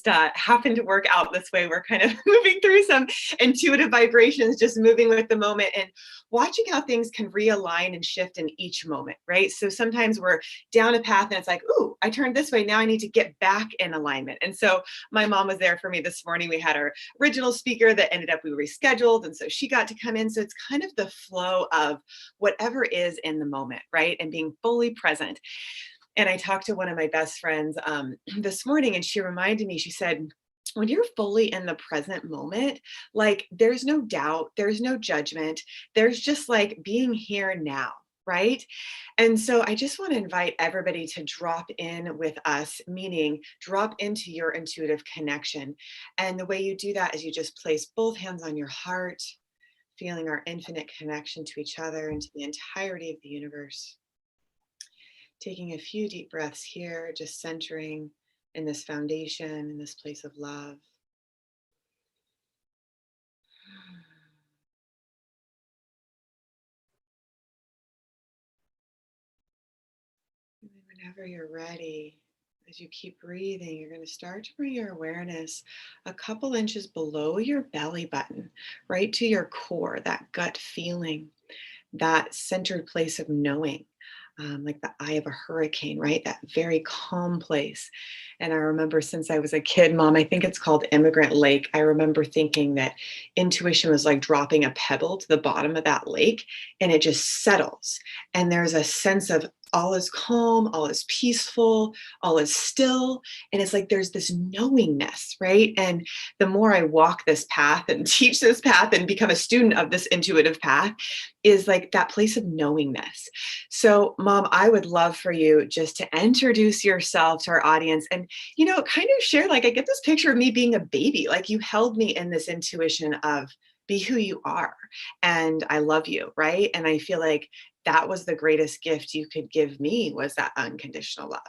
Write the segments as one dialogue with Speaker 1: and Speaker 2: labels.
Speaker 1: happened to work out this way. We're kind of moving through some intuitive vibrations, just moving with the moment and watching how things can realign and shift in each moment, right? So sometimes we're down a path and it's like, ooh, I turned this way. Now I need to get back in alignment. And so my mom was there for me this morning. We had our original speaker that ended up, we rescheduled. And so she got to come in. So it's kind of the flow of whatever is in the moment, right? And being fully present. And I talked to one of my best friends this morning, and she reminded me, she said, when you're fully in the present moment, like there's no doubt, there's no judgment, there's just like being here now, right? And so I just want to invite everybody to drop in with us, meaning drop into your intuitive connection. And the way you do that is you just place both hands on your heart, feeling our infinite connection to each other and to the entirety of the universe. Taking a few deep breaths here, just centering in this foundation, in this place of love. And whenever you're ready, as you keep breathing, you're going to start to bring your awareness a couple inches below your belly button, right to your core, that gut feeling, that centered place of knowing. Like the eye of a hurricane, right? That very calm place. And I remember since I was a kid, Mom, I think it's called Immigrant Lake. I remember thinking that intuition was like dropping a pebble to the bottom of that lake and it just settles. And there's a sense of all is calm, all is peaceful, all is still. And it's like there's this knowingness, right? And the more I walk this path and teach this path and become a student of this intuitive path, is like that place of knowingness. So, Mom, I would love for you just to introduce yourself to our audience and, you know, kind of share, like, I get this picture of me being a baby, like you held me in this intuition of be who you are. And I love you, right? And I feel like that was the greatest gift you could give me, was that unconditional love.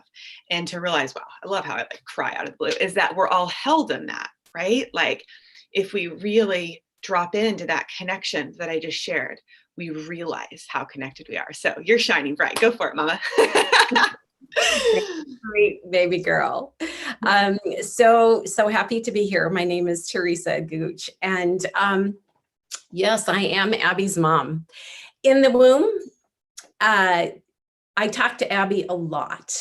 Speaker 1: And to realize, wow, I love how I like cry out of the blue, is that we're all held in that, right? Like if we really drop into that connection that I just shared, we realize how connected we are. So you're shining bright. Go for it, Mama.
Speaker 2: Great baby girl. So happy to be here. My name is Teresa Gooch. And yes, I am Abby's mom. In the womb, I talked to Abby a lot.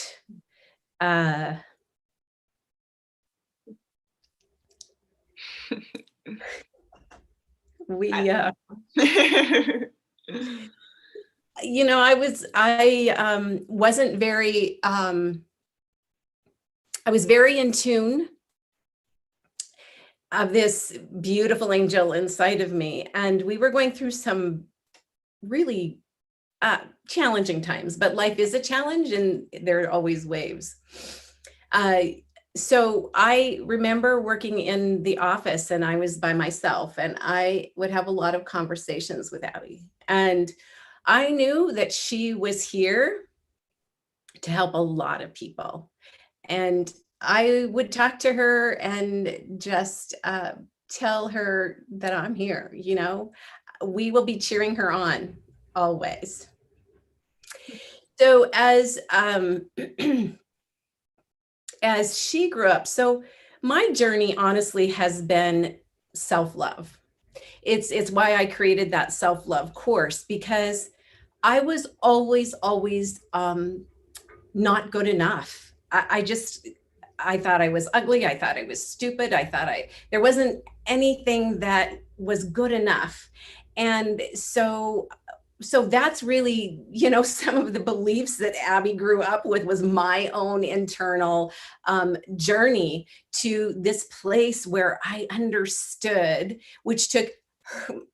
Speaker 2: You know, I wasn't very, I was very in tune of this beautiful angel inside of me. And we were going through some really challenging times, but life is a challenge and there are always waves. So I remember working in the office and I was by myself and I would have a lot of conversations with Abby. And I knew that she was here to help a lot of people. And I would talk to her and just tell her that I'm here, you know, we will be cheering her on always. So as she grew up, so my journey honestly has been self-love. It's why I created that self-love course, because I was always not good enough. I thought I was ugly. I thought I was stupid. I thought there wasn't anything that was good enough. And so that's really, you know, some of the beliefs that Abby grew up with was my own internal journey to this place where I understood, which took,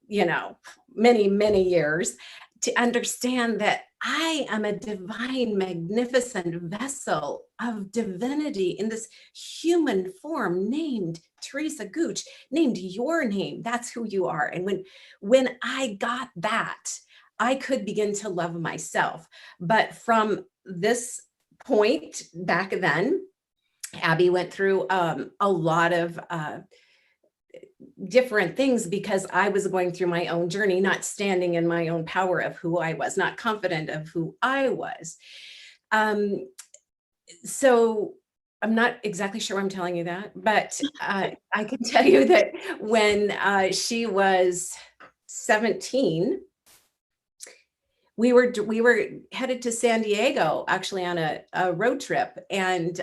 Speaker 2: you know, many, many years to understand that I am a divine, magnificent vessel of divinity in this human form named Teresa Gooch, named your name. That's who you are. And when I got that, I could begin to love myself. But from this point back then, Abby went through a lot of different things because I was going through my own journey, not standing in my own power of who I was, not confident of who I was. So I'm not exactly sure why I'm telling you that, but I can tell you that when she was 17, we were headed to San Diego actually on a road trip, and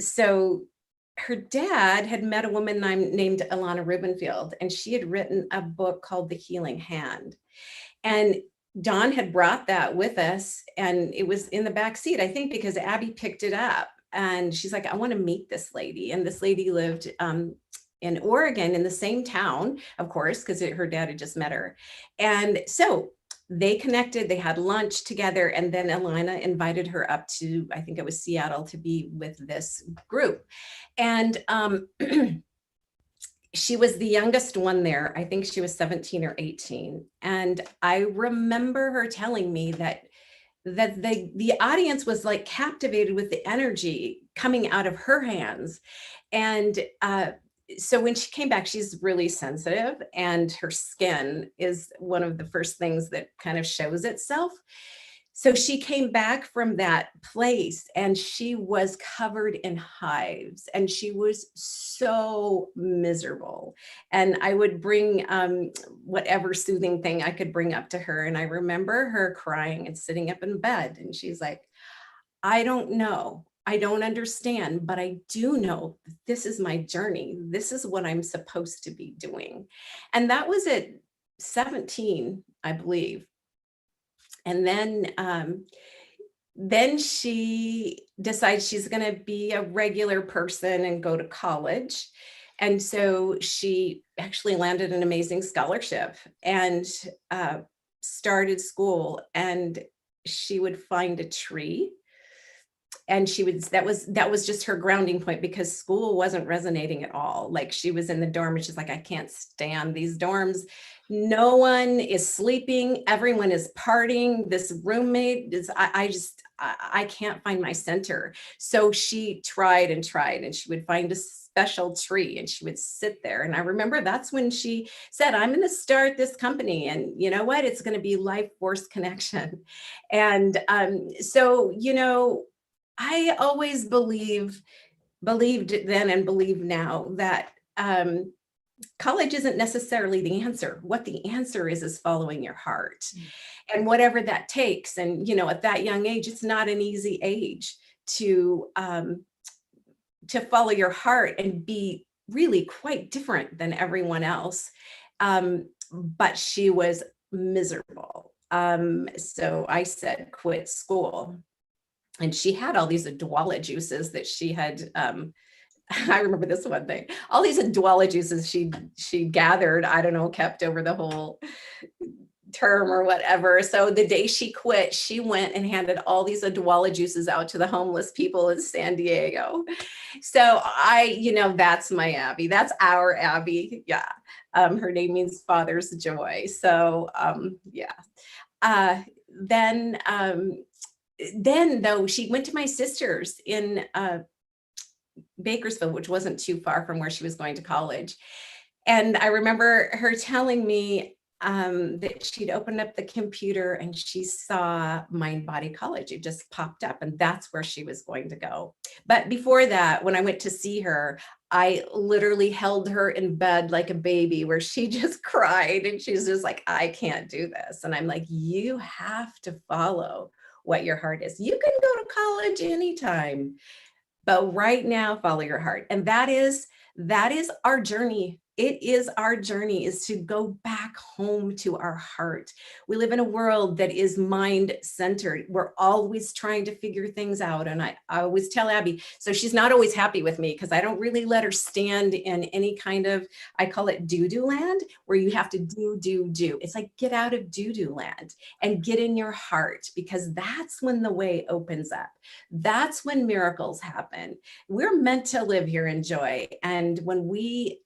Speaker 2: so her dad had met a woman named Alana Rubenfield, and she had written a book called The Healing Hand. And Dawn had brought that with us, and it was in the back seat, I think, because Abby picked it up. And she's like, I want to meet this lady. And this lady lived in Oregon in the same town, of course, because her dad had just met her. And so they connected, they had lunch together, and then Alana invited her up to, I think it was Seattle, to be with this group. And she was the youngest one there. I think she was 17 or 18. And I remember her telling me that the audience was like captivated with the energy coming out of her hands. And so when she came back, she's really sensitive, and her skin is one of the first things that kind of shows itself. So she came back from that place, and she was covered in hives, and she was so miserable. And I would bring whatever soothing thing I could bring up to her. And I remember her crying and sitting up in bed, and she's like, I don't know. I don't understand, but I do know that this is my journey. This is what I'm supposed to be doing. And that was at 17, I believe. And then she decides she's going to be a regular person and go to college. And so she actually landed an amazing scholarship and started school. And she would find a tree, and that was just her grounding point, because school wasn't resonating at all. Like, she was in the dorm and she's like, I can't stand these dorms. No one is sleeping, everyone is partying. This roommate is, I can't find my center. So she tried and tried, and she would find a special tree and she would sit there. And I remember that's when she said, I'm going to start this company, and you know what, it's going to be Life Force Connection. And so, I always believed then and believe now that college isn't necessarily the answer. What the answer is following your heart, and whatever that takes. And, at that young age, it's not an easy age to follow your heart and be really quite different than everyone else. But she was miserable. So I said, quit school. And she had all these Adwala juices that she had, I remember this one thing, all these Adwala juices she gathered, I don't know, kept over the whole term or whatever. So the day she quit, she went and handed all these Adwala juices out to the homeless people in San Diego. So that's my Abby. That's our Abby. Yeah. Her name means Father's Joy. So yeah. Then though, she went to my sister's in Bakersfield, which wasn't too far from where she was going to college. And I remember her telling me that she'd opened up the computer and she saw Mind Body College. It just popped up, and that's where she was going to go. But before that, when I went to see her, I literally held her in bed like a baby, where she just cried, and she's just like, I can't do this. And I'm like, you have to follow what your heart is. You can go to college anytime, but right now, follow your heart. And that is our journey. It is our journey, is to go back home to our heart. We live in a world that is mind centered. We're always trying to figure things out. And I always tell Abby, so she's not always happy with me, because I don't really let her stand in any kind of, I call it doo-doo land, where you have to do. It's like, get out of doo-doo land and get in your heart, because that's when the way opens up. That's when miracles happen. We're meant to live here in joy. And when we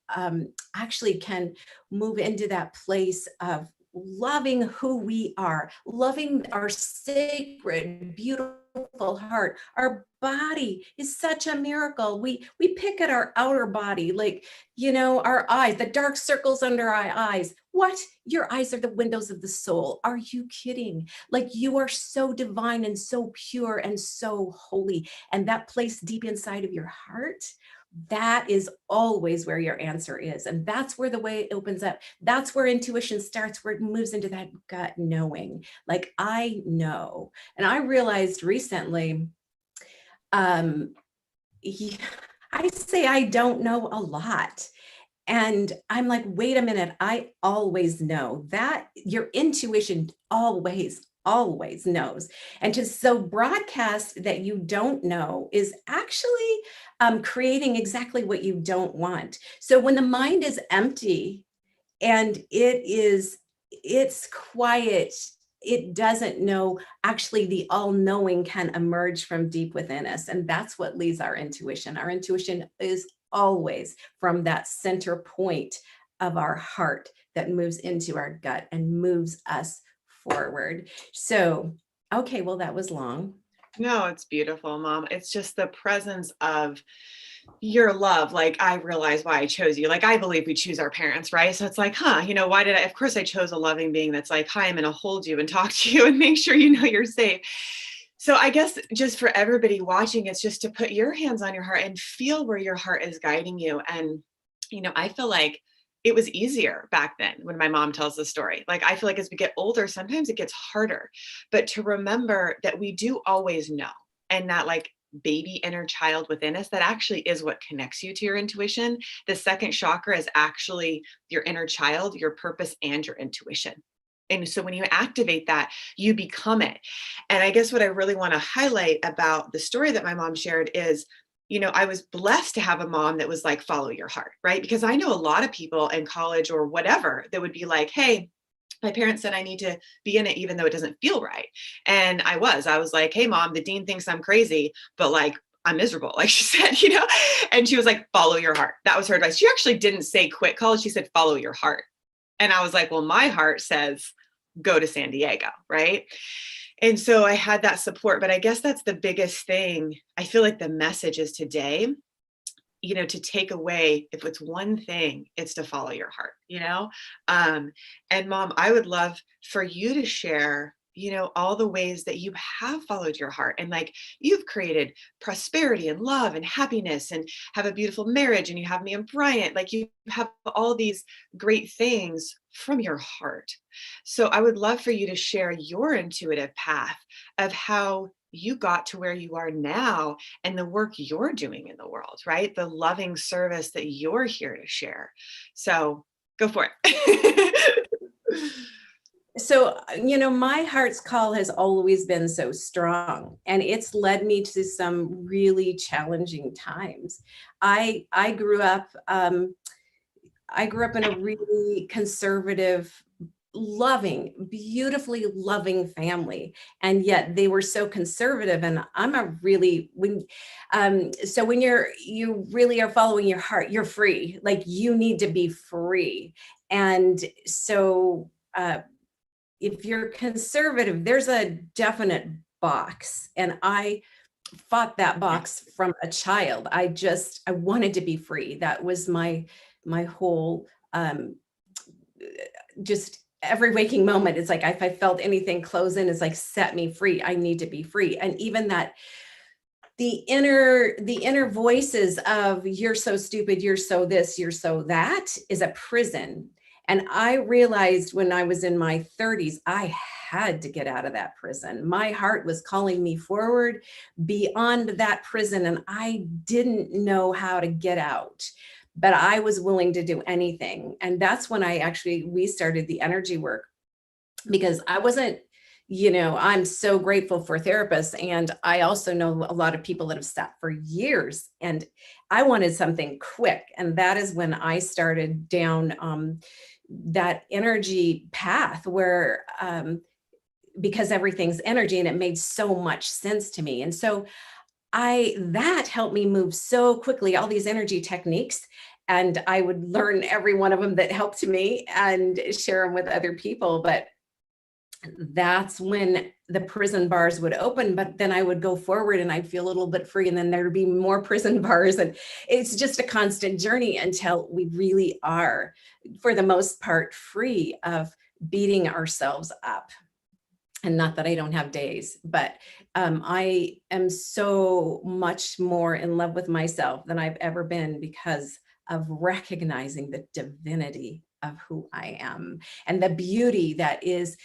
Speaker 2: actually can move into that place of loving who we are, loving our sacred, beautiful heart. Our body is such a miracle. We pick at our outer body, like, our eyes, the dark circles under our eyes. What? Your eyes are the windows of the soul. Are you kidding? Like, you are so divine and so pure and so holy. And that place deep inside of your heart, that is always where your answer is. And that's where the way opens up. That's where intuition starts, where it moves into that gut knowing. Like, I know. And I realized recently, um, I say I don't know a lot. And I'm like, wait a minute, I always know that your intuition always knows. And to so broadcast that you don't know is actually creating exactly what you don't want. So when the mind is empty and it's quiet, it doesn't know, actually the all-knowing can emerge from deep within us, and that's what leads our intuition. Our intuition is always from that center point of our heart that moves into our gut and moves us forward. So okay, well, that was long.
Speaker 1: No, it's beautiful, Mom. It's just the presence of your love. Like, I realize why I chose you. Like, I believe we choose our parents, right? So it's like, why did I? Of course, I chose a loving being that's like, hi, I'm going to hold you and talk to you and make sure you know you're safe. So I guess just for everybody watching, it's just to put your hands on your heart and feel where your heart is guiding you. And, I feel like it was easier back then when my mom tells the story. Like, I feel like as we get older, sometimes it gets harder, but to remember that we do always know, and that, like, baby inner child within us, that actually is what connects you to your intuition. The second chakra is actually your inner child, your purpose, and your intuition. And so when you activate that, you become it. And I guess what I really want to highlight about the story that my mom shared is, I was blessed to have a mom that was like, follow your heart, right? Because I know a lot of people in college or whatever that would be like, hey, my parents said I need to be in it even though it doesn't feel right. And I was like, hey, Mom, the dean thinks I'm crazy, but like, I'm miserable, like she said, and she was like, follow your heart. That was her advice. She actually didn't say quit college. She said, follow your heart. And I was like, well, my heart says go to San Diego, right? And so I had that support, but I guess that's the biggest thing. I feel like the message is today, to take away, if it's one thing, it's to follow your heart, and Mom, I would love for you to share, all the ways that you have followed your heart, and like, you've created prosperity and love and happiness and have a beautiful marriage, and you have me and Bryant, like, you have all these great things from your heart. So I would love for you to share your intuitive path of how you got to where you are now and the work you're doing in the world, right? The loving service that you're here to share. So go for it.
Speaker 2: So, my heart's call has always been so strong, and it's led me to some really challenging times. I grew up in a really conservative, loving, beautifully loving family, and yet they were so conservative. And I'm a really so when you really are following your heart, you're free. Like, you need to be free, and so. If you're conservative, there's a definite box. And I fought that box from a child. I wanted to be free. That was my whole, just every waking moment. It's like, if I felt anything close in, it's like, set me free. I need to be free. And even that, the inner voices of, you're so stupid, you're so this, you're so that, is a prison. And I realized when I was in my 30s, I had to get out of that prison. My heart was calling me forward beyond that prison, and I didn't know how to get out, but I was willing to do anything. And that's when we started the energy work, because I wasn't, I'm so grateful for therapists. And I also know a lot of people that have sat for years, and I wanted something quick. And that is when I started down that energy path where, because everything's energy, and it made so much sense to me. And so that helped me move so quickly, all these energy techniques. And I would learn every one of them that helped me and share them with other people. But that's when the prison bars would open, but then I would go forward and I'd feel a little bit free, and then there'd be more prison bars. And it's just a constant journey until we really are, for the most part, free of beating ourselves up. And not that I don't have days, but I am so much more in love with myself than I've ever been, because of recognizing the divinity of who I am and the beauty that is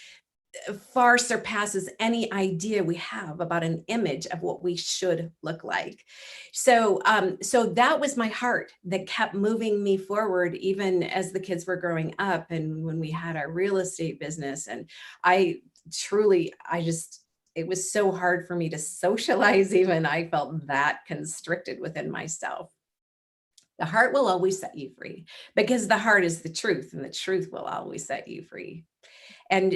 Speaker 2: far surpasses any idea we have about an image of what we should look like. So that was my heart that kept moving me forward, even as the kids were growing up and when we had our real estate business. And I truly, it was so hard for me to socialize even. I felt that constricted within myself. The heart will always set you free, because the heart is the truth, and the truth will always set you free. And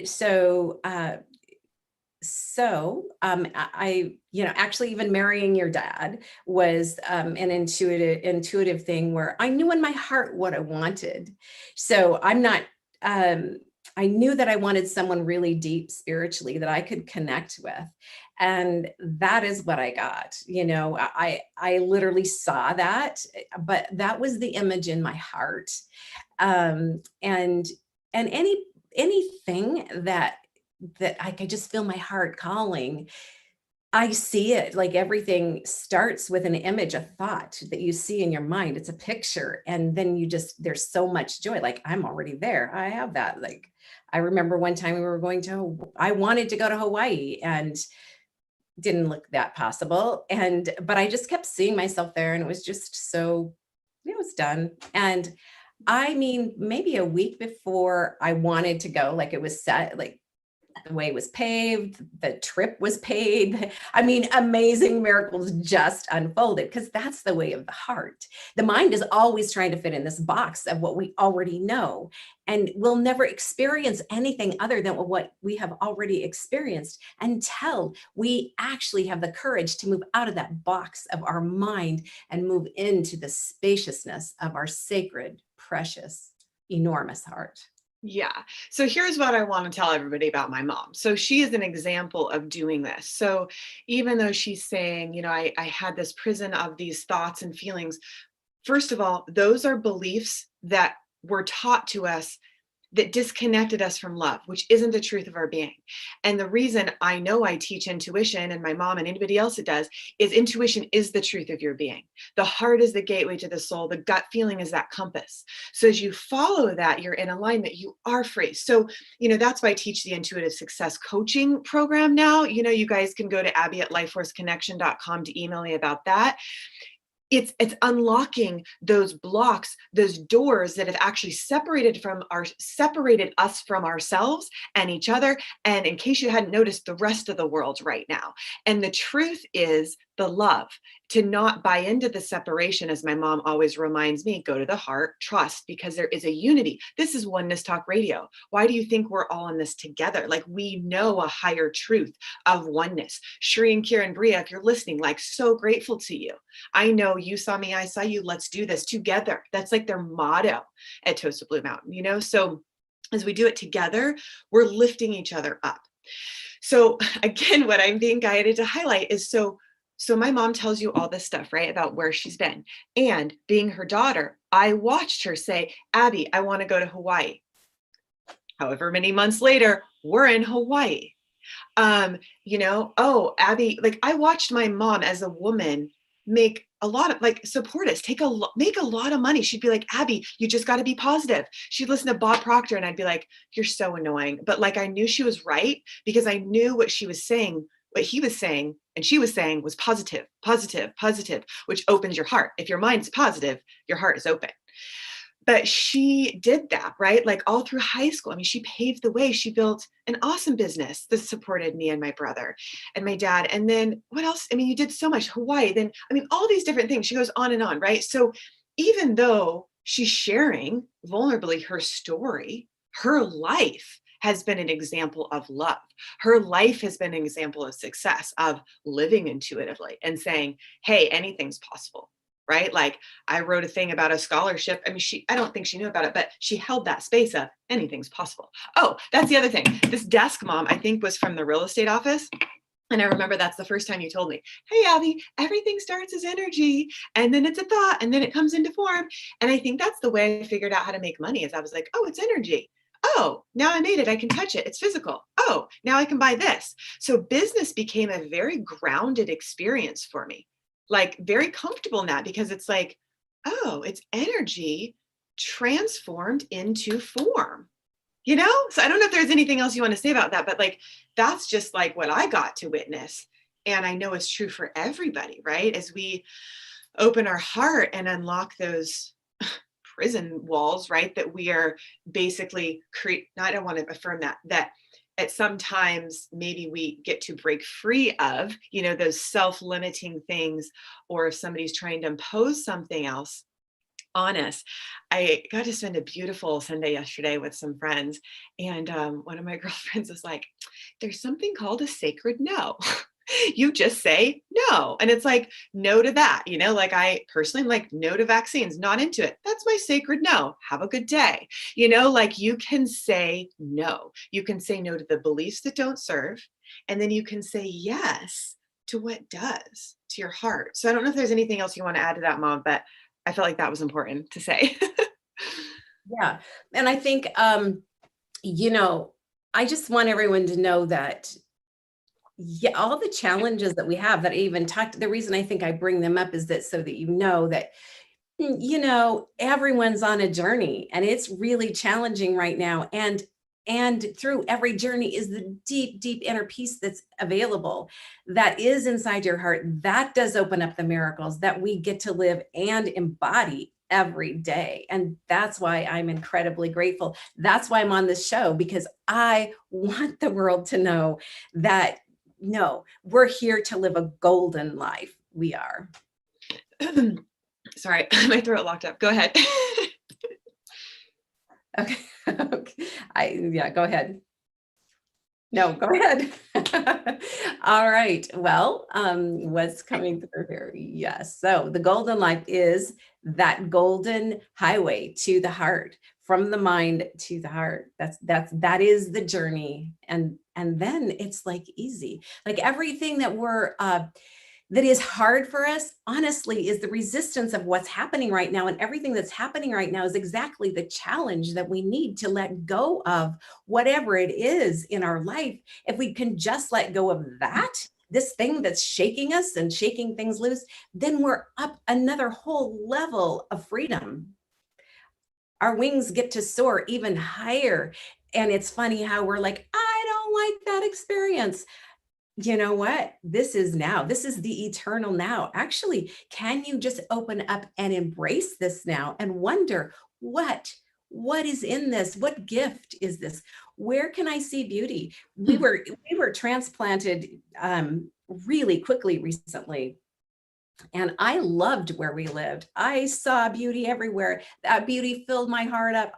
Speaker 2: actually, even marrying your dad was an intuitive thing where I knew in my heart what I wanted. So I'm not, I knew that I wanted someone really deep spiritually that I could connect with. And that is what I got. I literally saw that, but that was the image in my heart. And anything that I could just feel my heart calling, I see it. Like, everything starts with an image, a thought that you see in your mind. It's a picture. And then there's so much joy. Like, I'm already there. I have that. Like, I remember one time I wanted to go to Hawaii and didn't look that possible. But I just kept seeing myself there, and it was just it was done. And I mean, maybe a week before I wanted to go, like, it was set, like, the way was paved, the trip was paid. I mean, amazing miracles just unfolded, because that's the way of the heart. The mind is always trying to fit in this box of what we already know, and we'll never experience anything other than what we have already experienced until we actually have the courage to move out of that box of our mind and move into the spaciousness of our sacred, precious, enormous heart.
Speaker 1: Yeah. So here's what I want to tell everybody about my mom. So she is an example of doing this. So even though she's saying, I had this prison of these thoughts and feelings, first of all, those are beliefs that were taught to us that disconnected us from love, which isn't the truth of our being. And the reason I know I teach intuition, and my mom and anybody else that does, is intuition is the truth of your being. The heart is the gateway to the soul. The gut feeling is that compass. So as you follow that, you're in alignment, you are free. So, that's why I teach the intuitive success coaching program now. You guys can go to abby@lifeforceconnection.com to email me about that. It's unlocking those blocks, those doors that have actually separated us from ourselves and each other. And in case you hadn't noticed, the rest of the world right now. And the truth is the love, to not buy into the separation. As my mom always reminds me, go to the heart, trust, because there is a unity. This is Oneness Talk Radio. Why do you think we're all in this together? Like, we know a higher truth of oneness. Shri and Kira and Bria, if you're listening, like, so grateful to you. I know you saw me, I saw you. Let's do this together. That's like their motto at Toast Blue Mountain, So as we do it together, we're lifting each other up. So again, what I'm being guided to highlight is so my mom tells you all this stuff, right, about where she's been. And being her daughter, I watched her say, Abby, I want to go to Hawaii. However many months later, we're in Hawaii. Abby, like, I watched my mom as a woman make a lot of, like, support us, make a lot of money. She'd be like, Abby, you just got to be positive. She'd listen to Bob Proctor, and I'd be like, you're so annoying. But like, I knew she was right, because I knew what she was saying, what he was saying, and she was saying was positive, positive, positive, which opens your heart. If your mind's positive, your heart is open. But she did that, right? Like, all through high school. I mean, she paved the way. She built an awesome business that supported me and my brother and my dad. And then what else? I mean, you did so much. Hawaii, then, I mean, all these different things. She goes on and on, right? So even though she's sharing vulnerably her story, her life has been an example of love. Her life has been an example of success, of living intuitively and saying, hey, anything's possible. right? Like I wrote a thing about a scholarship. I mean, I don't think she knew about it, but she held that space of anything's possible. Oh, that's the other thing. This desk mom, I think, was from the real estate office. And I remember that's the first time you told me, hey, Abby, everything starts as energy and then it's a thought and then it comes into form. And I think that's the way I figured out how to make money is I was like, oh, it's energy. Oh, now I made it. I can touch it. It's physical. Oh, now I can buy this. So business became a very grounded experience for me, like very comfortable in that because it's like, oh, it's energy transformed into form. So I don't know if there's anything else you want to say about that, but like that's just like what I got to witness, and I know it's true for everybody, right? As we open our heart and unlock those prison walls, right, that we are basically I don't want to affirm that at sometimes maybe we get to break free of those self-limiting things, or if somebody's trying to impose something else on us. I got to spend a beautiful Sunday yesterday with some friends, and one of my girlfriends was like, there's something called a sacred no. You just say no. And it's like, no to that, like I personally am like, no to vaccines, not into it. That's my sacred no. Have a good day. Like you can say no. You can say no to the beliefs that don't serve. And then you can say yes to what does, to your heart. So I don't know if there's anything else you want to add to that, Mom, but I felt like that was important to say.
Speaker 2: Yeah. And I think, I just want everyone to know that, yeah, all the challenges that we have that I even talked, the reason I think I bring them up is that so that that, everyone's on a journey and it's really challenging right now. And through every journey is the deep, deep inner peace that's available, that is inside your heart. That does open up the miracles that we get to live and embody every day. And that's why I'm incredibly grateful. That's why I'm on this show, because I want the world to know that, no, we're here to live a golden life. We are.
Speaker 1: Sorry, my throat locked up. Go ahead.
Speaker 2: Okay. Yeah, go ahead. No, go ahead. All right. Well, what's coming through here? Yes. So the golden life is that golden highway to the heart, from the mind to the heart. That is the journey. And then it's like easy, like everything that is hard for us, honestly, is the resistance of what's happening right now. And everything that's happening right now is exactly the challenge that we need to let go of, whatever it is in our life. If we can just let go of that, this thing that's shaking us and shaking things loose, then we're up another whole level of freedom. Our wings get to soar even higher. And it's funny how we're like, I don't like that experience. You know what? This is the eternal now. Actually, can you just open up and embrace this now and wonder what is in this? What gift is this? Where can I see beauty? We were transplanted really quickly recently. And I loved where we lived. I saw beauty everywhere. That beauty filled my heart up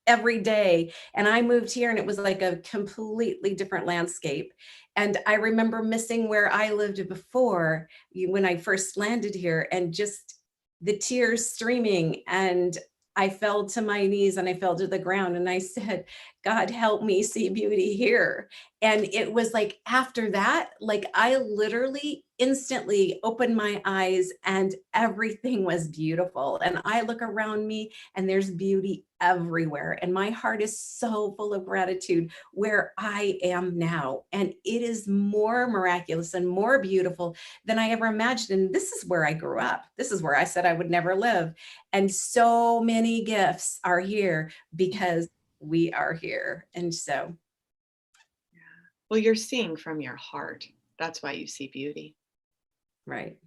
Speaker 2: every day. And I moved here and it was like a completely different landscape. And I remember missing where I lived before when I first landed here, and just the tears streaming. And I fell to my knees and I fell to the ground and I said, God, help me see beauty here. And it was like, after that, like I literally instantly opened my eyes and everything was beautiful. And I look around me and there's beauty everywhere. And my heart is so full of gratitude where I am now. And it is more miraculous and more beautiful than I ever imagined. And this is where I grew up. This is where I said I would never live. And so many gifts are here because we are here. And so.
Speaker 1: Yeah. Well, you're seeing from your heart. That's why you see beauty.
Speaker 2: Right.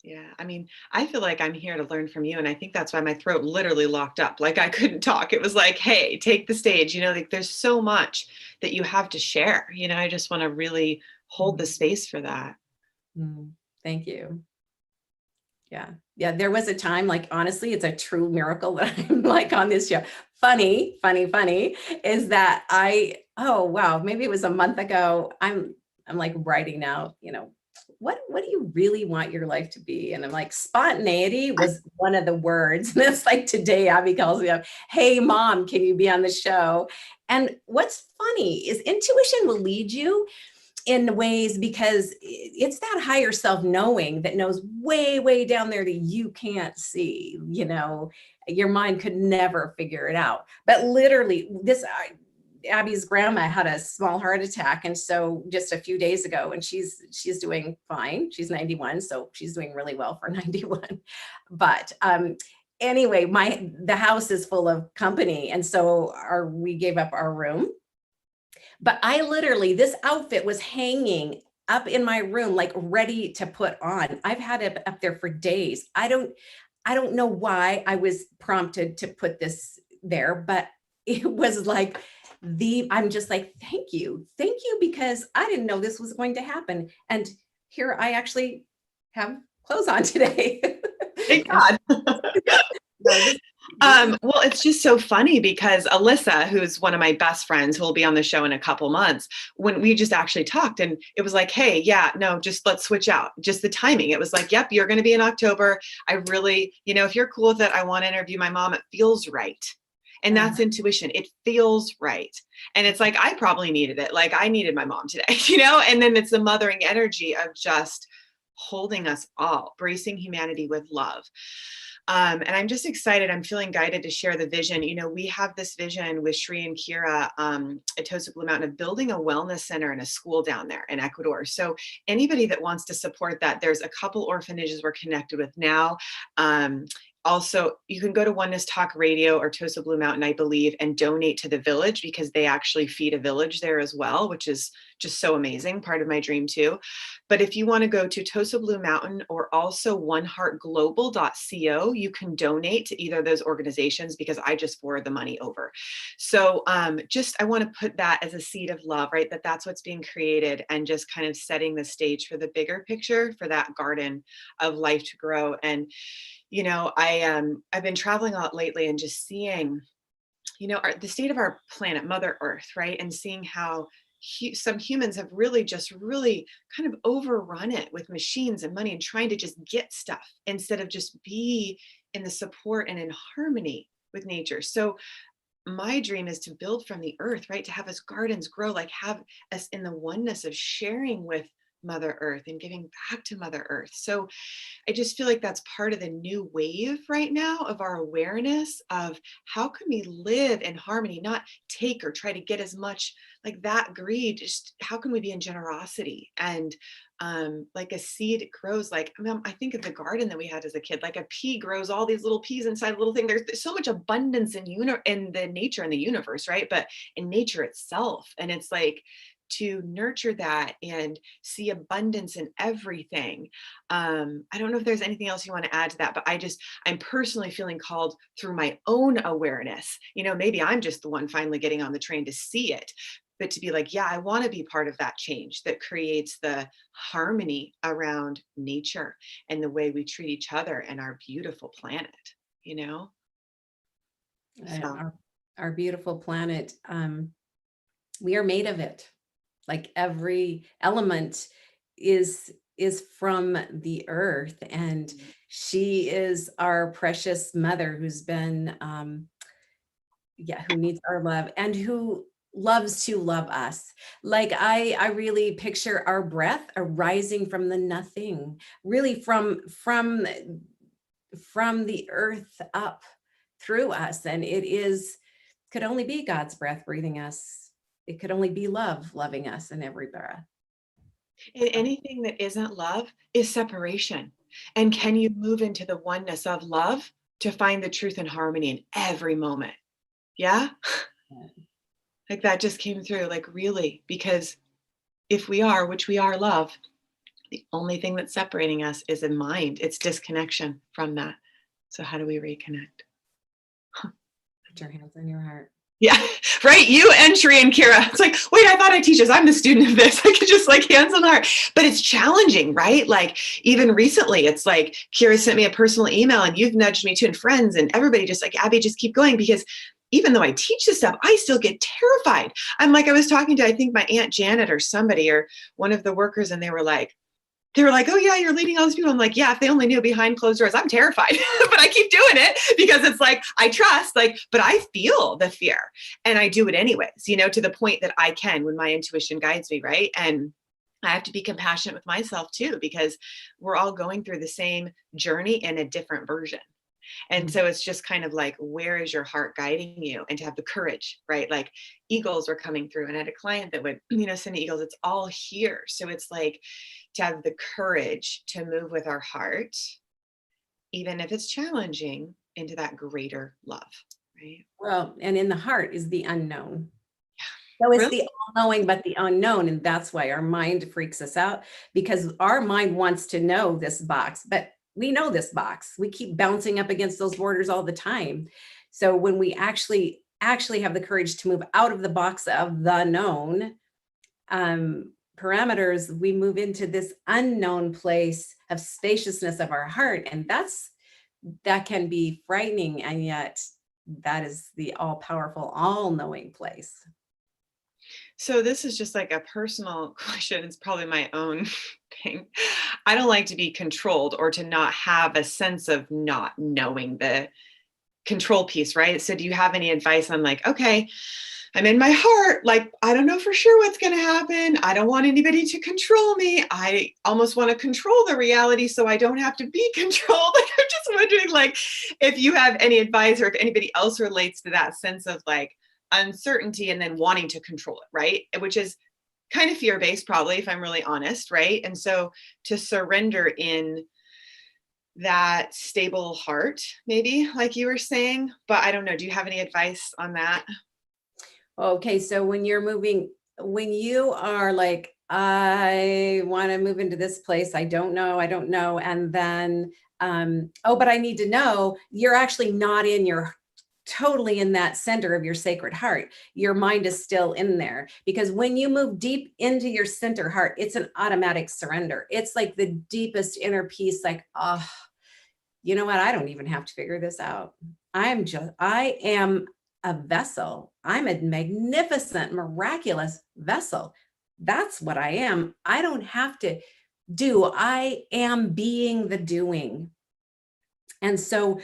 Speaker 1: Yeah. I mean, I feel like I'm here to learn from you. And I think that's why my throat literally locked up. Like I couldn't talk. It was like, hey, take the stage. Like there's so much that you have to share. I just want to really hold the space for that.
Speaker 2: Thank you. Yeah. There was a time, like, honestly, it's a true miracle that I'm like on this show. Funny is that oh, wow, maybe it was a month ago. I'm like writing out, what do you really want your life to be? And I'm like, spontaneity was one of the words. And it's like today, Abby calls me up, hey, mom, can you be on the show? And what's funny is intuition will lead you in ways because it's that higher self knowing that knows way, way down there that you can't see, you know, your mind could never figure it out. But literally this, Abby's grandma had a small heart attack. And so just a few days ago, and she's doing fine. She's 91. So she's doing really well for 91. But anyway, the house is full of company. And so we gave up our room. But I literally, this outfit was hanging up in my room, like ready to put on. I've had it up there for days. I don't know why I was prompted to put this there, but it was like I'm just like, thank you, because I didn't know this was going to happen. And here I actually have clothes on today.
Speaker 1: Thank God. Well, it's just so funny because Alyssa, who's one of my best friends, who will be on the show in a couple months, when we just actually talked, and it was like, hey, yeah, no, just let's switch out. Just the timing. It was like, yep, you're going to be in October. I really, if you're cool with it, I want to interview my mom. It feels right. And that's intuition. It feels right. And it's like, I probably needed it. Like I needed my mom today, and then it's the mothering energy of just holding us all, bracing humanity with love. And I'm just excited. I'm feeling guided to share the vision. We have this vision with Shri and Kira at Tosa Blue Mountain of building a wellness center and a school down there in Ecuador. So anybody that wants to support that, there's a couple orphanages we're connected with now. Also, you can go to Oneness Talk Radio or Tosa Blue Mountain, I believe, and donate to the village because they actually feed a village there as well, which is just so amazing, part of my dream too. But if you want to go to Tosa Blue Mountain or also oneheartglobal.co, you can donate to either of those organizations because I just forward the money over. So I want to put that as a seed of love, right? That's what's being created and just kind of setting the stage for the bigger picture for that garden of life to grow. And I've been traveling a lot lately and just seeing, the state of our planet, Mother Earth, right? And seeing how some humans have really kind of overrun it with machines and money and trying to just get stuff instead of just be in the support and in harmony with nature. So my dream is to build from the earth, right? To have us gardens grow, like have us in the oneness of sharing with Mother Earth and giving back to Mother Earth. So I just feel like that's part of the new wave right now of our awareness of how can we live in harmony, not take or try to get as much, like that greed. Just how can we be in generosity and like a seed grows, like I think of the garden that we had as a kid, like a pea grows all these little peas inside a little thing. There's so much abundance in the nature and the universe, right? But in nature itself, and it's like to nurture that and see abundance in everything. I don't know if there's anything else you want to add to that, but I'm personally feeling called through my own awareness. Maybe I'm just the one finally getting on the train to see it, but to be like, yeah, I want to be part of that change that creates the harmony around nature and the way we treat each other and our beautiful planet, So.
Speaker 2: Our beautiful planet. We are made of it. Like every element is from the earth, and she is our precious mother who's been who needs our love and who loves to love us. Like I really picture our breath arising from the nothing, really from the earth up through us, and could only be God's breath breathing us. It could only be love loving us in every breath.
Speaker 1: And anything that isn't love is separation. And can you move into the oneness of love to find the truth and harmony in every moment? Yeah? Like that just came through, like really, because if we are, which we are, love, the only thing that's separating us is in mind. It's disconnection from that. So how do we reconnect?
Speaker 2: Put your hands on your heart.
Speaker 1: Yeah, right. You and Shri and Kira. It's like, wait, I thought I teach this. I'm the student of this. I could just like hands on the heart. But it's challenging, right? Like even recently, it's like Kira sent me a personal email and you've nudged me too, and friends and everybody just like, Abby, just keep going, because even though I teach this stuff, I still get terrified. I'm like, I was talking to, I think my Aunt Janet or somebody or one of the workers, and they were like, they were like, oh yeah, you're leading all these people. I'm like, yeah, if they only knew behind closed doors, I'm terrified, but I keep doing it because it's like, I trust, like, but I feel the fear and I do it anyways, to the point that I can when my intuition guides me. Right. And I have to be compassionate with myself too, because we're all going through the same journey in a different version. And so it's just kind of like, where is your heart guiding you? And to have the courage, right? Like eagles were coming through, and I had a client that would, send eagles. It's all here. So it's like to have the courage to move with our heart, even if it's challenging, into that greater love, right?
Speaker 2: Well, and in the heart is the unknown. So it's
Speaker 1: Really?
Speaker 2: the all-knowing, but the unknown. And that's why our mind freaks us out, because our mind wants to know this box, but we know this box. We keep bouncing up against those borders all the time. So when we actually have the courage to move out of the box of the known parameters, we move into this unknown place of spaciousness of our heart. And that can be frightening. And yet that is the all-powerful, all-knowing place.
Speaker 1: So this is just like a personal question. It's probably my own thing. I don't like to be controlled or to not have a sense of not knowing the control piece, right? So do you have any advice on like, okay, I'm in my heart, like, I don't know for sure what's going to happen. I don't want anybody to control me. I almost want to control the reality so I don't have to be controlled. Like, I'm just wondering, like, if you have any advice or if anybody else relates to that sense of like uncertainty and then wanting to control it, right? Which is kind of fear-based, probably, if I'm really honest, right? And so to surrender in that stable heart, maybe, like you were saying, but I don't know. Do you have any advice on that?
Speaker 2: Okay, so when you are like, I want to move into this place, I don't know, and then, oh, but I need to know, you're actually not totally in that center of your sacred heart. Your mind is still in there, because when you move deep into your center heart, it's an automatic surrender. It's like the deepest inner peace, like, oh, you know what? I don't even have to figure this out. I am a vessel. I'm a magnificent, miraculous vessel. That's what I am. I don't have to do. I am being the doing. And so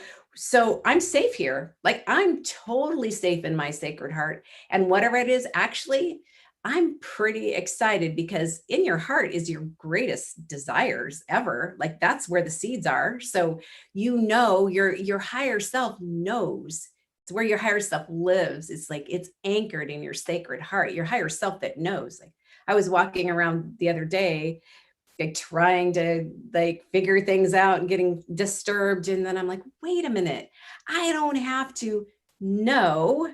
Speaker 2: I'm safe here. Like, I'm totally safe in my sacred heart. And whatever it is, actually, I'm pretty excited, because in your heart is your greatest desires ever. Like, that's where the seeds are. So, your higher self knows. It's where your higher self lives. It's like it's anchored in your sacred heart, your higher self that knows. Like, I was walking around the other day, like trying to like figure things out and getting disturbed. And then I'm like, wait a minute, I don't have to know,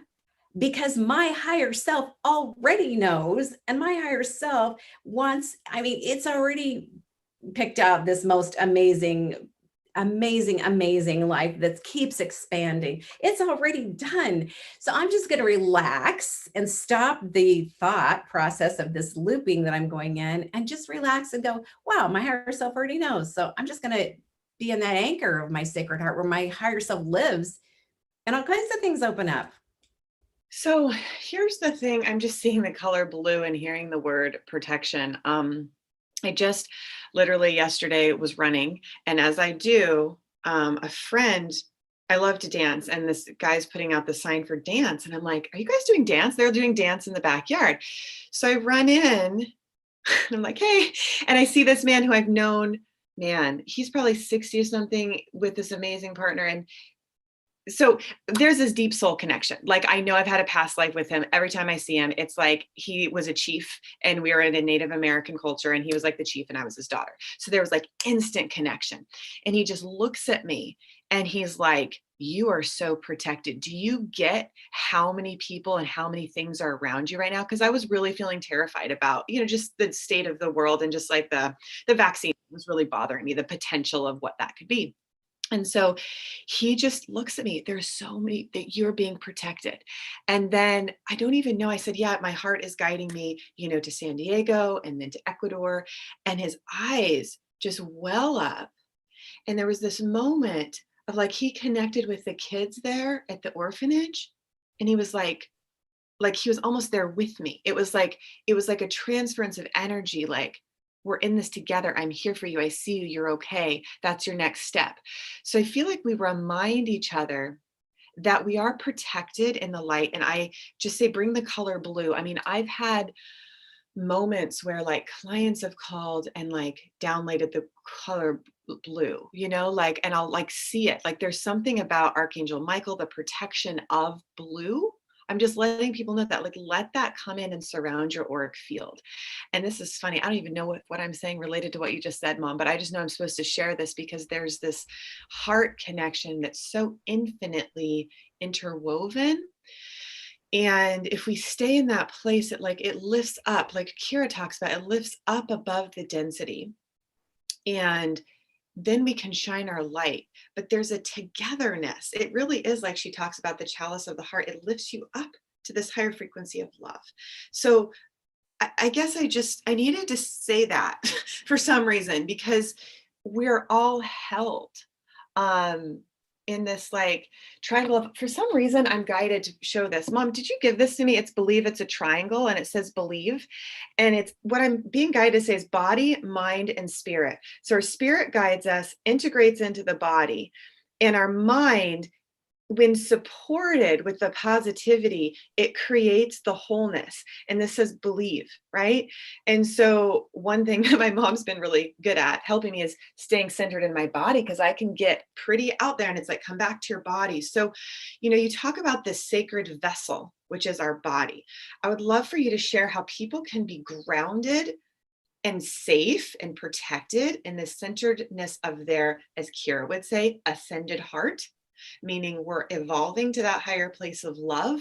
Speaker 2: because my higher self already knows. And my higher self it's already picked out this most amazing life that keeps expanding. It's already done. So I'm just going to relax and stop the thought process of this looping that I'm going in, and just relax and go, wow, my higher self already knows. So I'm just going to be in that anchor of my sacred heart where my higher self lives, and all kinds of things open up.
Speaker 1: So here's the thing. I'm just seeing the color blue and hearing the word protection. I just literally yesterday was running, and as I do, a friend, I love to dance, and this guy's putting out the sign for dance, and I'm like, are you guys doing dance? They're doing dance in the backyard. So I run in and I'm like, hey, and I see this man who I've known, man, he's probably 60 or something, with this amazing partner. And so there's this deep soul connection. Like, I know I've had a past life with him. Every time I see him, it's like he was a chief and we were in a Native American culture, and he was like the chief and I was his daughter. So there was like instant connection. And he just looks at me and he's like, you are so protected. Do you get how many people and how many things are around you right now? Because I was really feeling terrified about, just the state of the world, and just like the vaccine was really bothering me, the potential of what that could be. And so he just looks at me. There's so many that you're being protected. And then I don't even know. I said, yeah, my heart is guiding me, to San Diego and then to Ecuador. And his eyes just well up. And there was this moment of like, he connected with the kids there at the orphanage. And he was like he was almost there with me. It was like a transference of energy. Like, we're in this together. I'm here for you. I see you. You're okay. That's your next step. So I feel like we remind each other that we are protected in the light. And I just say, bring the color blue. I mean, I've had moments where like clients have called and like downloaded the color blue, like, and I'll like see it. Like there's something about Archangel Michael, the protection of blue. I'm just letting people know that, like, let that come in and surround your auric field. And this is funny. I don't even know what I'm saying related to what you just said, Mom, but I just know I'm supposed to share this because there's this heart connection that's so infinitely interwoven. And if we stay in that place, it lifts up, like Kira talks about, it lifts up above the density. And then we can shine our light. But there's a togetherness. It really is like she talks about the chalice of the heart. It lifts you up to this higher frequency of love. So I guess I needed to say that for some reason, because we're all held in this like triangle of, for some reason, I'm guided to show this. Mom, did you give this to me? It's believe. It's a triangle and it says believe. And it's what I'm being guided to say is body, mind, and spirit. So our spirit guides us, integrates into the body, and our mind, when supported with the positivity, it creates the wholeness. And this says believe, right? And so one thing that my mom's been really good at helping me is staying centered in my body, because I can get pretty out there and it's like, come back to your body. So, you talk about this sacred vessel, which is our body. I would love for you to share how people can be grounded and safe and protected in the centeredness of their, as Kira would say, ascended heart, meaning we're evolving to that higher place of love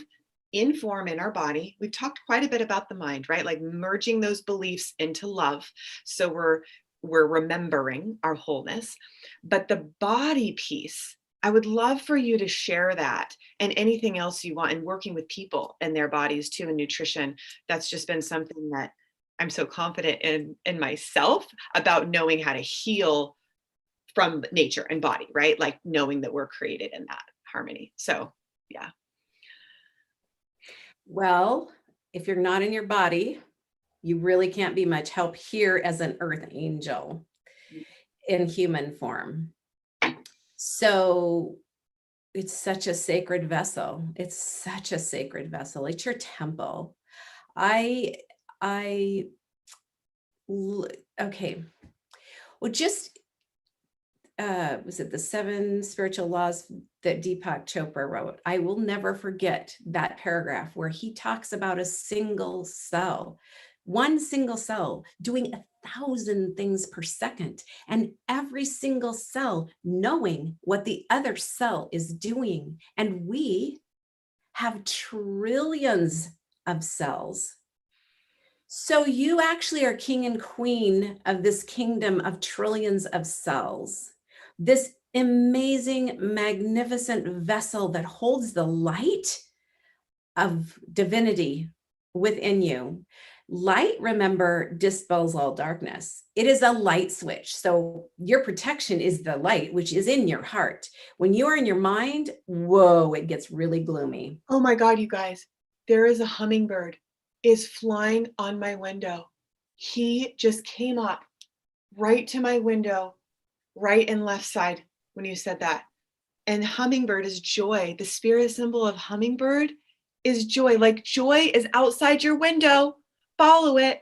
Speaker 1: in form in our body. We've talked quite a bit about the mind, right? Like merging those beliefs into love. So we're remembering our wholeness. But the body piece, I would love for you to share that and anything else you want, and working with people and their bodies too, and nutrition. That's just been something that I'm so confident in myself about, knowing how to heal from nature and body, right? Like knowing that we're created in that harmony. So, yeah.
Speaker 2: Well, if you're not in your body, you really can't be much help here as an earth angel in human form. So it's such a sacred vessel. It's such a sacred vessel. It's your temple. Okay. Well, just was it the 7 spiritual laws that Deepak Chopra wrote? I will never forget that paragraph where he talks about a single cell, one single cell doing 1,000 things per second, and every single cell knowing what the other cell is doing. And we have trillions of cells. So you actually are king and queen of this kingdom of trillions of cells. This amazing, magnificent vessel that holds the light of divinity within you. Light, remember, dispels all darkness. It is a light switch. So your protection is the light, which is in your heart. When you are in your mind, whoa, it gets really gloomy.
Speaker 1: Oh my God, you guys, there is a hummingbird is flying on my window. He just came up right to my window, right and left side when you said that. And hummingbird is joy. The spirit symbol of hummingbird is joy. Like joy is outside your window. Follow it.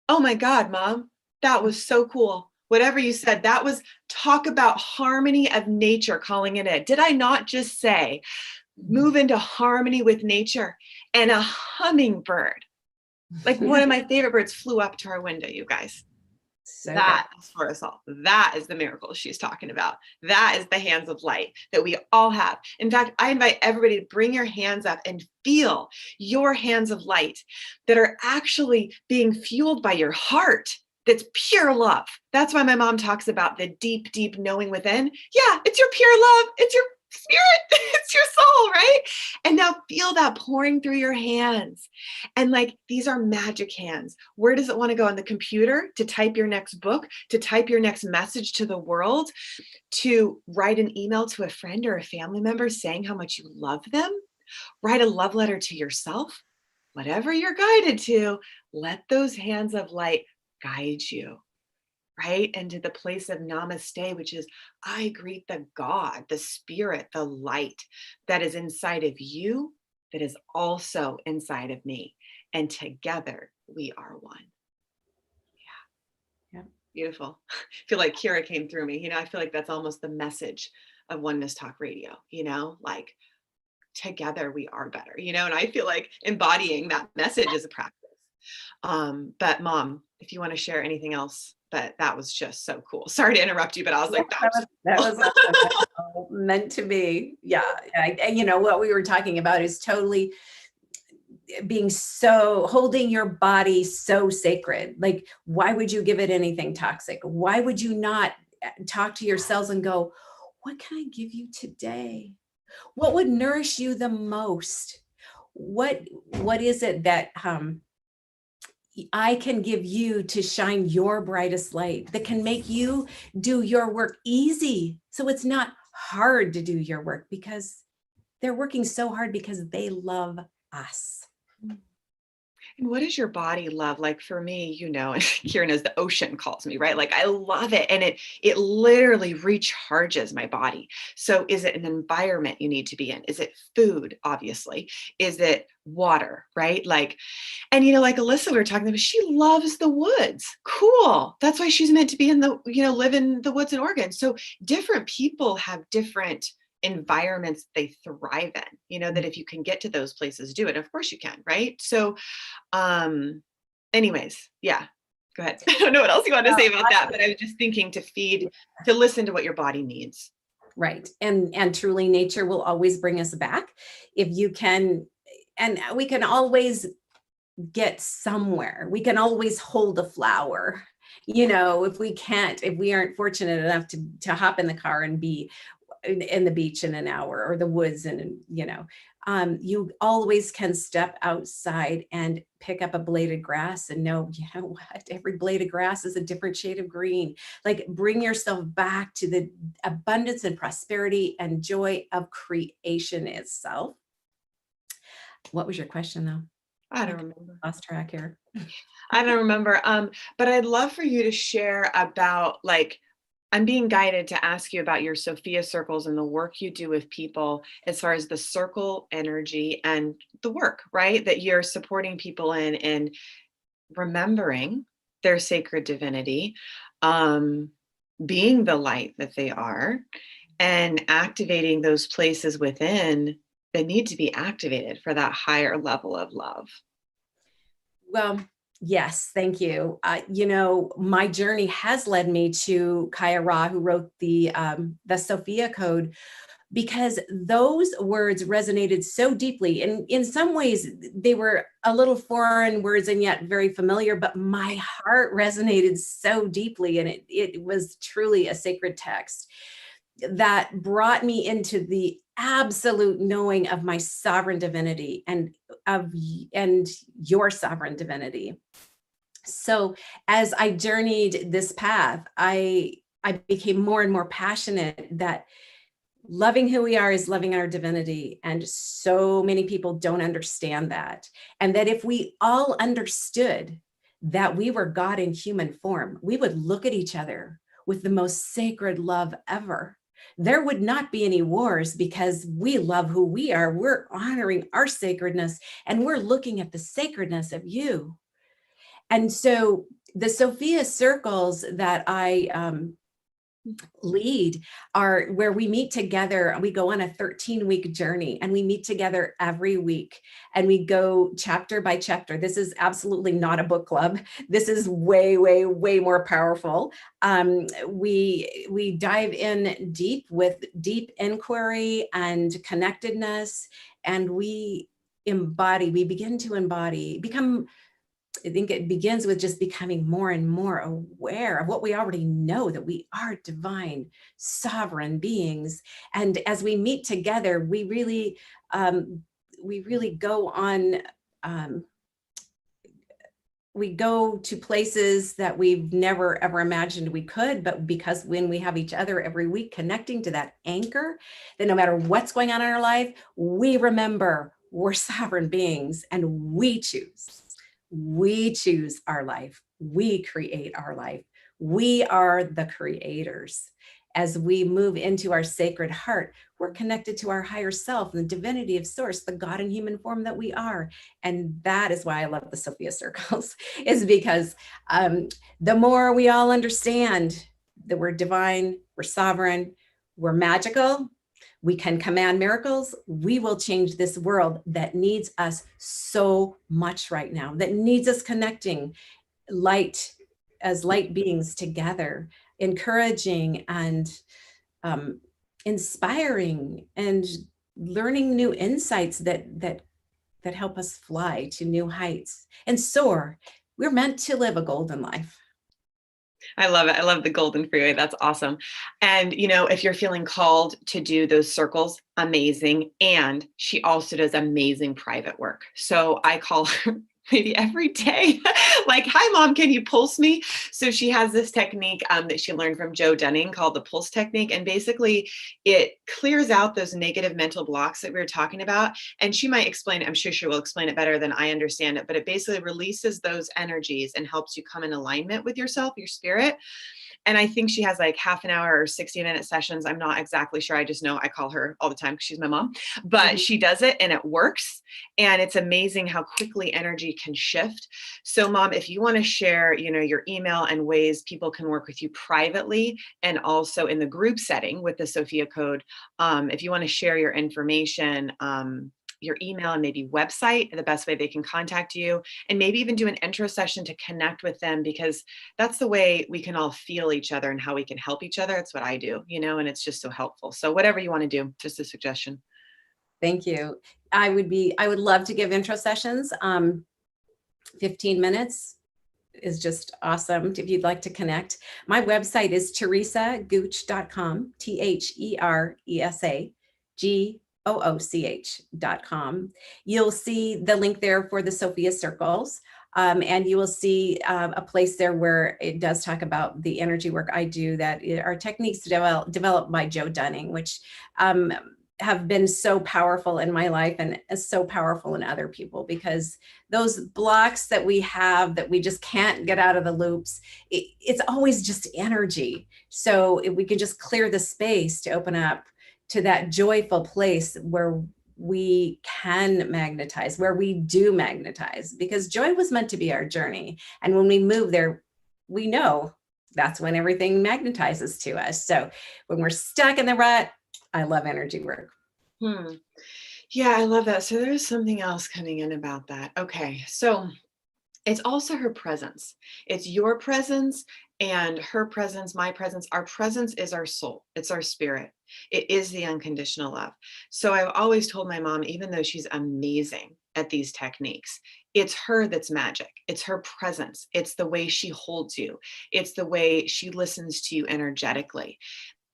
Speaker 1: Oh my God, Mom, that was so cool. Whatever you said, that was talk about harmony of nature, calling it in. Did I not just say, move into harmony with nature? And a hummingbird, like one of my favorite birds, flew up to our window, you guys.
Speaker 2: So
Speaker 1: that is for us all. That is the miracle she's talking about. That is the hands of light that we all have. In fact, I invite everybody to bring your hands up and feel your hands of light that are actually being fueled by your heart. That's pure love. That's why my mom talks about the deep, deep knowing within. Yeah, it's your pure love. It's your spirit. It's your soul, right? And now feel that pouring through your hands. And like, these are magic hands. Where does it want to go? On the computer to type your next book, to type your next message to the world, to write an email to a friend or a family member saying how much you love them, write a love letter to yourself, whatever you're guided to, let those hands of light guide you, right? And to the place of namaste, which is I greet the God, the spirit, the light that is inside of you, that is also inside of me. And together we are one.
Speaker 2: Yeah.
Speaker 1: Beautiful. I feel like Kira came through me. I feel like that's almost the message of Oneness Talk Radio, like together we are better, and I feel like embodying that message is a practice. But Mom, if you want to share anything else, but that was just so cool. Sorry to interrupt you, but I was like,
Speaker 2: That was awesome. That's all meant to be. Yeah. And what we were talking about is totally being so, holding your body so sacred. Like, why would you give it anything toxic? Why would you not talk to your cells and go, what can I give you today? What would nourish you the most? What is it that I can give you to shine your brightest light, that can make you do your work easy? So it's not hard to do your work, because they're working so hard because they love us.
Speaker 1: And what does your body love? Like for me, and Kieran, as the ocean calls me, right? Like I love it. And it literally recharges my body. So is it an environment you need to be in? Is it food? Obviously. Is it water? Right? Like, and like Alyssa, we were talking about, she loves the woods. Cool. That's why she's meant to be in the, live in the woods in Oregon. So different people have different environments they thrive in, that if you can get to those places, do it. Of course you can. Right. So anyways, yeah, go ahead. I don't know what else you want to say about that, but I was just thinking to listen to what your body needs.
Speaker 2: Right. And truly, nature will always bring us back if you can. And we can always get somewhere. We can always hold a flower. If we aren't fortunate enough to hop in the car and be in the beach in an hour, or the woods, and you always can step outside and pick up a blade of grass and know, what, every blade of grass is a different shade of green. Like, bring yourself back to the abundance and prosperity and joy of creation itself. What was your question though?
Speaker 1: I don't remember.
Speaker 2: Lost track here.
Speaker 1: I don't remember. But I'd love for you to share about, like, I'm being guided to ask you about your Sofia circles and the work you do with people as far as the circle energy and the work, right? That you're supporting people in and remembering their sacred divinity, being the light that they are, and activating those places within that need to be activated for that higher level of love.
Speaker 2: Well, yes, thank you. My journey has led me to Kaya Ra, who wrote the Sofia Code, because those words resonated so deeply. And in some ways, they were a little foreign words and yet very familiar, but my heart resonated so deeply. And it was truly a sacred text that brought me into the absolute knowing of my sovereign divinity and your sovereign divinity. So as I journeyed this path, I became more and more passionate that loving who we are is loving our divinity. And so many people don't understand that. And that if we all understood that we were God in human form, we would look at each other with the most sacred love ever. There would not be any wars, because we love who we are. We're honoring our sacredness, and we're looking at the sacredness of you. And so the Sofia circles that I lead are where we meet together, and we go on a 13-week journey, and we meet together every week, and we go chapter by chapter. This is absolutely not a book club. This is way, way, way more powerful. We dive in deep with deep inquiry and connectedness, and we begin to embody, I think it begins with just becoming more and more aware of what we already know, that we are divine, sovereign beings. And as we meet together, we really go on, we go to places that we've never ever imagined we could, but because when we have each other every week connecting to that anchor, that no matter what's going on in our life, we remember we're sovereign beings and we choose our life. we create our life. We are the creators. As we move into our sacred heart, we're connected to our higher self and the divinity of source, the God in human form that we are. And that is why I love the Sofia Circles, is because the more we all understand that we're divine, we're sovereign, we're magical, we can command miracles, we will change this world that needs us so much right now, that needs us connecting light as light beings together, encouraging and inspiring and learning new insights that help us fly to new heights and soar. We're meant to live a golden life.
Speaker 1: I love it. I love the golden freeway. That's awesome. And, if you're feeling called to do those circles, amazing. And she also does amazing private work. So I call her maybe every day, like, hi, mom, can you pulse me? So she has this technique that she learned from Joe Dunning called the pulse technique. And basically it clears out those negative mental blocks that we were talking about. And she might explain it. I'm sure she will explain it better than I understand it, but it basically releases those energies and helps you come in alignment with yourself, your spirit. And I think she has like half an hour or 60-minute sessions. I'm not exactly sure. I just know I call her all the time because she's my mom, but she does it and it works. And it's amazing how quickly energy can shift. So mom, if you want to share, your email and ways people can work with you privately and also in the group setting with the Sofia Code, if you want to share your information, your email and maybe website, the best way they can contact you, and maybe even do an intro session to connect with them, because that's the way we can all feel each other and how we can help each other. That's what I do, and it's just so helpful. So whatever you want to do, just a suggestion.
Speaker 2: Thank you. I would love to give intro sessions. 15 minutes is just awesome if you'd like to connect. My website is teresagooch.com, TeresaGooch.com. You'll see the link there for the Sofia Circles. And you will see a place there where it does talk about the energy work I do that are techniques developed by Joe Dunning, which have been so powerful in my life and so powerful in other people, because those blocks that we have that we just can't get out of the loops, it's always just energy. So if we can just clear the space to open up to that joyful place where we can magnetize, where we do magnetize, because joy was meant to be our journey. And when we move there, we know that's when everything magnetizes to us. So when we're stuck in the rut, I love energy work.
Speaker 1: Yeah, I love that. So there's something else coming in about that. Okay. So it's also her presence. It's your presence and her presence, my presence. Our presence is our soul. It's our spirit. It is the unconditional love. So I've always told my mom, even though she's amazing at these techniques, it's her that's magic. It's her presence. It's the way she holds you. It's the way she listens to you energetically.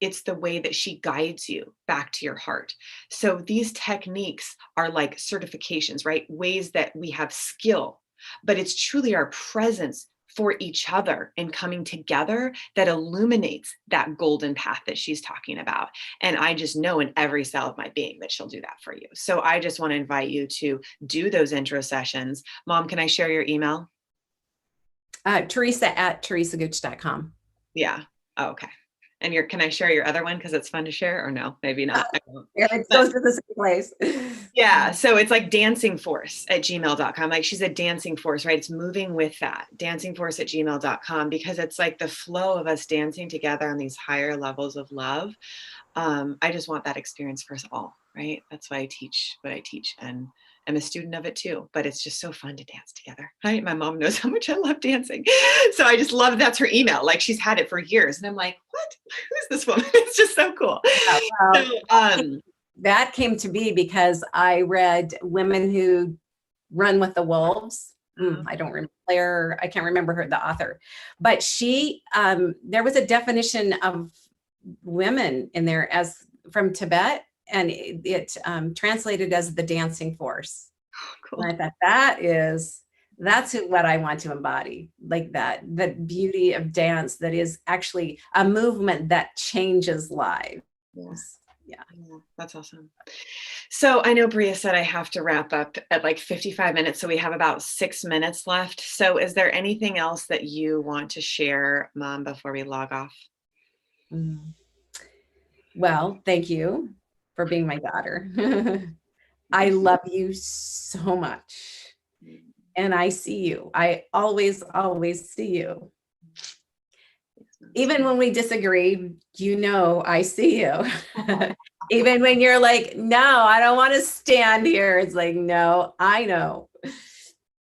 Speaker 1: It's the way that she guides you back to your heart. So these techniques are like certifications, right? Ways that we have skill, but it's truly our presence for each other and coming together that illuminates that golden path that she's talking about. And I just know in every cell of my being that she'll do that for you. So I just want to invite you to do those intro sessions. Mom, can I share your email?
Speaker 2: Teresa@teresagooch.com.
Speaker 1: Yeah. Oh, okay. And can I share your other one? Because it's fun to share, or no, maybe not.
Speaker 2: It goes to the same place.
Speaker 1: Yeah. So it's like dancingforce@gmail.com. Like she's a dancing force, right? It's moving with that. Dancingforce@gmail.com, because it's like the flow of us dancing together on these higher levels of love. I just want that experience for us all, right? That's why I teach what I teach, and I'm a student of it too. But it's just so fun to dance together, right? My mom knows how much I love dancing. So I just love that's her email. Like she's had it for years. And I'm like, what? Who's this woman? It's just so cool.
Speaker 2: Yeah, well, that came to be because I read Women Who Run with the Wolves. I don't remember Claire, I can't remember the author, but she, there was a definition of women in there as from Tibet, and it translated as the dancing force.
Speaker 1: Cool.
Speaker 2: And I thought that's what I want to embody, like that beauty of dance that is actually a movement that changes lives.
Speaker 1: Yeah, that's awesome. So I know Bria said I have to wrap up at like 55 minutes. So we have about 6 minutes left. So is there anything else that you want to share, Mom, before we log off?
Speaker 2: Mm. Well, thank you for being my daughter. I love you so much. And I see you. I always, always see you. Even when we disagree, I see you. Even when you're like, no, I don't want to stand here. It's like, no, I know.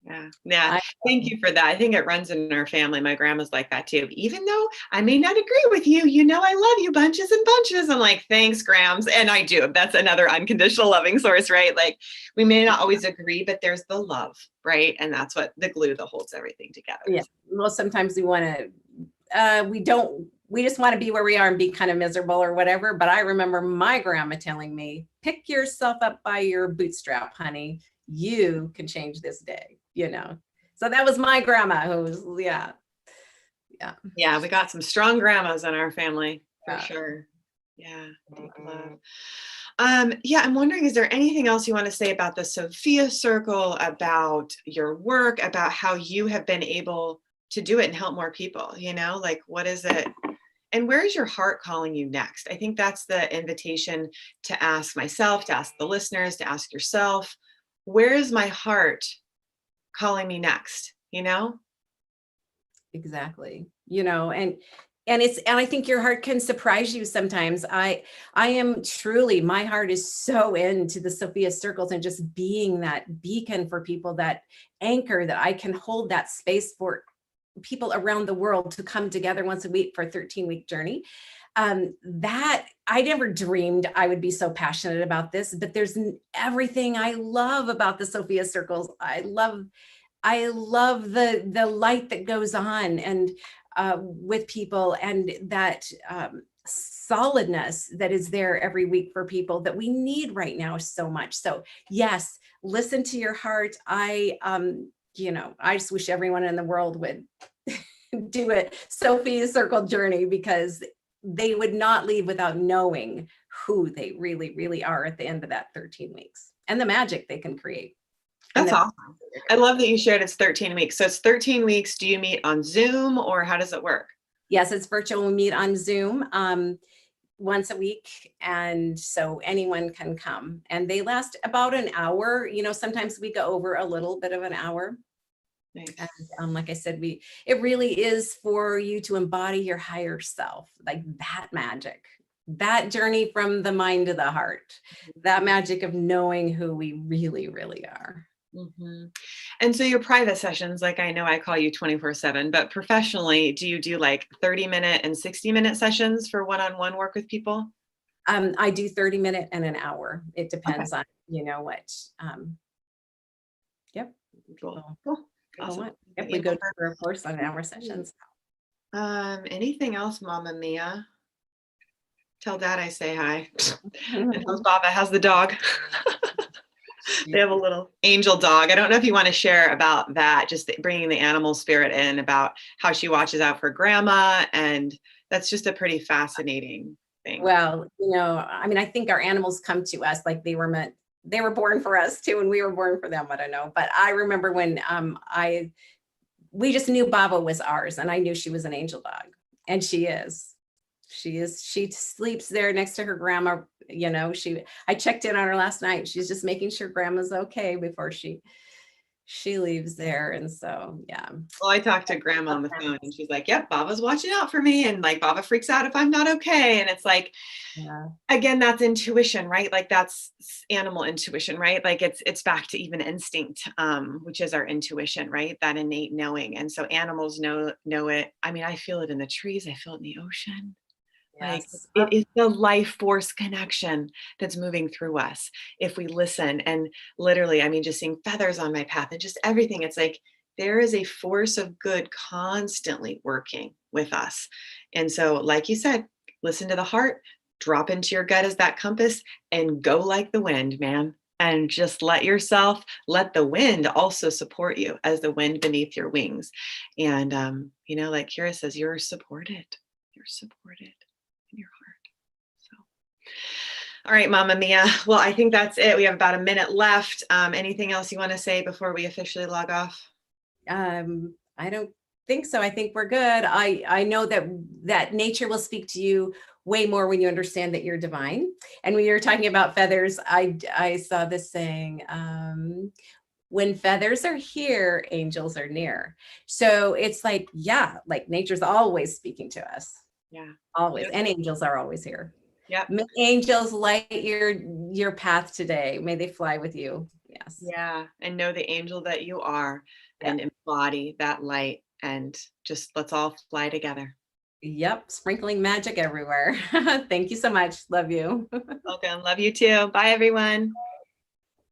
Speaker 1: Yeah. Yeah. Thank you for that. I think it runs in our family. My grandma's like that too. Even though I may not agree with you, I love you bunches and bunches. I'm like, thanks, Grams. And I do. That's another unconditional loving source, right? Like we may not always agree, but there's the love, right? And that's what the glue that holds everything together.
Speaker 2: Yeah. Well, sometimes we want to, we just want to be where we are and be kind of miserable or whatever. But I remember my grandma telling me, pick yourself up by your bootstrap, honey. You can change this day, So that was my grandma who was, yeah.
Speaker 1: Yeah, we got some strong grandmas in our family for sure. Yeah, deep love. Yeah, I'm wondering, is there anything else you want to say about the Sofia Circle, about your work, about how you have been able to do it and help more people? Like what is it? And where is your heart calling you next? I think that's the invitation to ask myself, to ask the listeners, to ask yourself, where is my heart calling me next?
Speaker 2: Exactly. And I think your heart can surprise you sometimes. I am truly, my heart is so into the Sofia Circles and just being that beacon for people, that anchor, that I can hold that space for people around the world to come together once a week for a 13-week journey. That I never dreamed I would be so passionate about this, but there's everything I love about the Sofia Circles. I love the light that goes on and with people, and that solidness that is there every week for people that we need right now so much. So yes, listen to your heart. I just wish everyone in the world would do it Sofia Circle journey, because they would not leave without knowing who they really, really are at the end of that 13 weeks and the magic they can create.
Speaker 1: That's awesome. I love that you shared it's 13 weeks. So it's 13 weeks. Do you meet on Zoom or how does it work?
Speaker 2: Yes, it's virtual. We meet on Zoom once a week. And so anyone can come, and they last about an hour. Sometimes we go over a little bit of an hour.
Speaker 1: Nice.
Speaker 2: And like I said, it really is for you to embody your higher self, like that magic, that journey from the mind to the heart, that magic of knowing who we really, really are.
Speaker 1: Mm-hmm. And so your private sessions, like I know I call you 24/7, but professionally, do you do like 30-minute and 60-minute sessions for one-on-one work with people?
Speaker 2: I do 30-minute and an hour. It depends on, what. Yep.
Speaker 1: Cool.
Speaker 2: Awesome. Yep, we go through, of course, on hour sessions.
Speaker 1: Anything else, Mama Mia? Tell Dad I say hi. And how's Baba? How's the dog? They have a little angel dog. I don't know if you want to share about that, just bringing the animal spirit in, about how she watches out for grandma. And that's just a pretty fascinating thing.
Speaker 2: Well, I think our animals come to us like they were born for us too, and we were born for them. I don't know. But I remember when we just knew Baba was ours, and I knew she was an angel dog. And she is. She sleeps there next to her grandma. I checked in on her last night. She's just making sure grandma's okay before she leaves there. And so, yeah.
Speaker 1: Well, I talked to grandma on the phone and she's like, yep, Baba's watching out for me. And like, Baba freaks out if I'm not okay. And it's like, again, that's intuition, right? Like that's animal intuition, right? Like it's back to even instinct, which is our intuition, right? That innate knowing. And so animals know it. I mean, I feel it in the trees. I feel it in the ocean.
Speaker 2: Yes.
Speaker 1: Like it is the life force connection that's moving through us if we listen. And literally, I mean, just seeing feathers on my path and just everything, it's like there is a force of good constantly working with us. And so, like you said, listen to the heart, drop into your gut as that compass, and go like the wind, man. And just let the wind also support you as the wind beneath your wings. And, like Kira says, you're supported. You're supported. Your heart. All right, Mama Mia. Well, I think that's it. We have about a minute left. Anything else you want to say before we officially log off?
Speaker 2: I don't think so. I think we're good. I know that nature will speak to you way more when you understand that you're divine. And when you're talking about feathers, I saw this saying, when feathers are here, angels are near. So it's like, yeah, like nature's always speaking to us,
Speaker 1: Yeah.
Speaker 2: always,
Speaker 1: Yep.
Speaker 2: and angels are always here.
Speaker 1: Yep.
Speaker 2: May angels light your path today. May they fly with you. Yes.
Speaker 1: Yeah. And know the angel that you are
Speaker 2: Yeah.
Speaker 1: and embody that light and just let's all fly together.
Speaker 2: Yep. Sprinkling magic everywhere. Thank you so much. Love you.
Speaker 1: Welcome. Love you too. Bye, everyone.